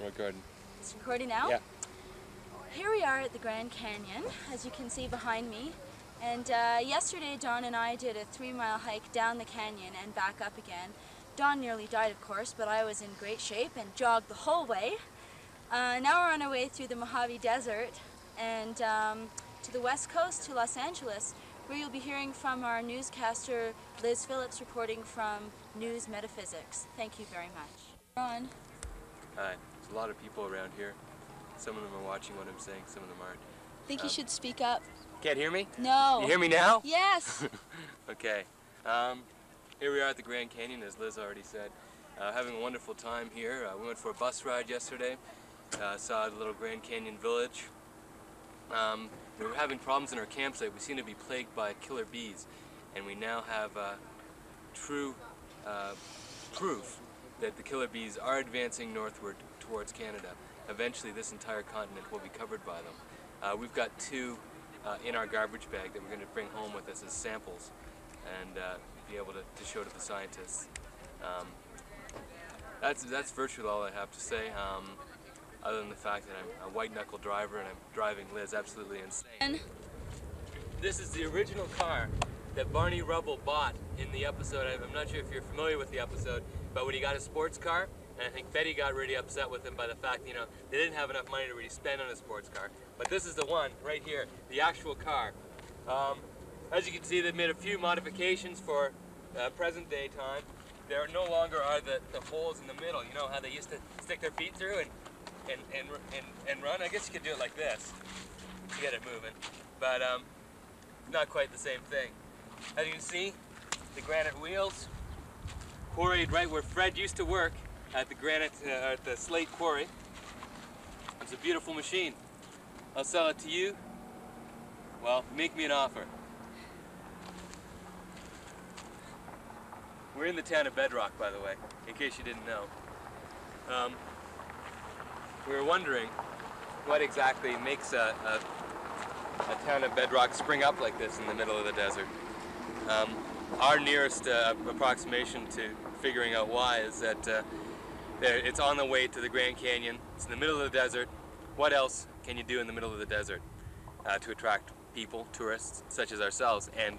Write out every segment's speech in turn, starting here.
Recording. It's recording now? Yeah. Here we are at the Grand Canyon, as you can see behind me. And yesterday, Don and I did a 3-mile hike down the canyon and back up again. Don nearly died, of course, but I was in great shape and jogged the whole way. Now we're on our way through the Mojave Desert and to the west coast to Los Angeles, where you'll be hearing from our newscaster Liz Phillips reporting from News Metaphysics. Thank you very much. Ron. Hi. There's a lot of people around here. Some of them are watching what I'm saying, some of them aren't. I think you should speak up. Can't hear me? No. You hear me now? Yes. Okay. Here we are at the Grand Canyon, as Liz already said. Having a wonderful time here. We went for a bus ride yesterday. Saw the little Grand Canyon village. We were having problems in our campsite. We seem to be plagued by killer bees, and we now have true proof that the killer bees are advancing northward towards Canada. Eventually this entire continent will be covered by them. We've got 2 in our garbage bag that we're going to bring home with us as samples and be able to show to the scientists. That's virtually all I have to say, other than the fact that I'm a white-knuckle driver and I'm driving Liz absolutely insane. This is the original car that Barney Rubble bought in the episode. I'm not sure if you're familiar with the episode, but when he got a sports car, and I think Betty got really upset with him by the fact, you know, they didn't have enough money to really spend on a sports car. But this is the one right here, the actual car. As you can see, they've made a few modifications for present day time. There no longer are the holes in the middle. You know how they used to stick their feet through and run? I guess you could do it like this to get it moving. But not quite the same thing. As you can see, the granite wheels quarried right where Fred used to work at the slate quarry. It's a beautiful machine. I'll sell it to you. Well, make me an offer. We're in the town of Bedrock, by the way, in case you didn't know. We were wondering what exactly makes a town of Bedrock spring up like this in the middle of the desert. Our nearest approximation to figuring out why is that it's on the way to the Grand Canyon. It's in the middle of the desert. What else can you do in the middle of the desert to attract people, tourists, such as ourselves? And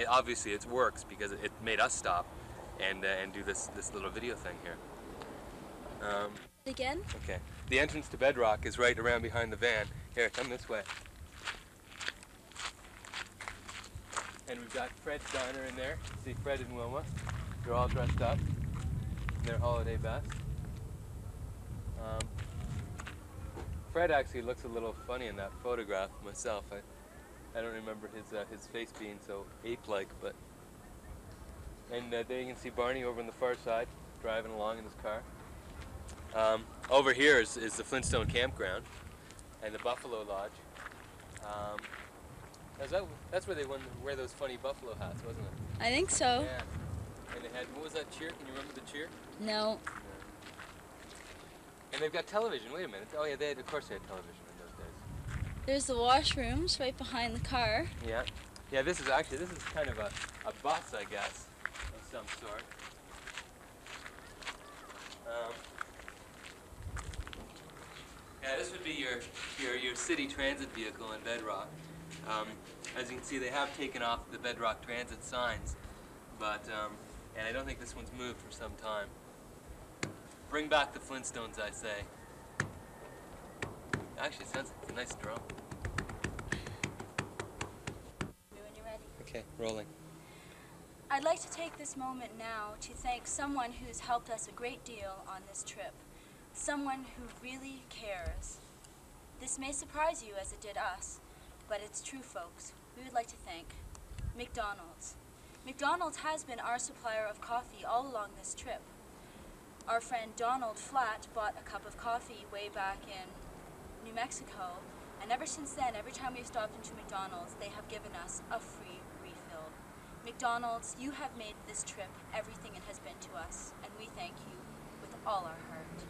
obviously it works because it made us stop and do this little video thing here. Again? Okay. The entrance to Bedrock is right around behind the van. Here, come this way. And we've got Fred's diner in there. See Fred and Wilma. They're all dressed up in their holiday best. Fred actually looks a little funny in that photograph myself. I don't remember his face being so ape-like, but... And there you can see Barney over on the far side, driving along in his car. Over here is the Flintstone Campground and the Buffalo Lodge. That's where they wear those funny buffalo hats, wasn't it? I think so. Yeah. And they had, what was that cheer? Can you remember the cheer? No. And they've got television. Wait a minute. Oh yeah, of course they had television in those days. There's the washrooms right behind the car. Yeah. Yeah, this is kind of a bus, I guess, of some sort. Yeah, this would be your city transit vehicle in Bedrock. As you can see, they have taken off the Bedrock Transit signs, but and I don't think this one's moved for some time. Bring back the Flintstones, I say. Actually, it sounds like a nice drum. When you're ready. Okay, rolling. I'd like to take this moment now to thank someone who's helped us a great deal on this trip. Someone who really cares. This may surprise you as it did us, but it's true, folks. We would like to thank McDonald's. McDonald's has been our supplier of coffee all along this trip. Our friend Donald Flatt bought a cup of coffee way back in New Mexico, and ever since then, every time we've stopped into McDonald's, they have given us a free refill. McDonald's, you have made this trip everything it has been to us, and we thank you with all our heart.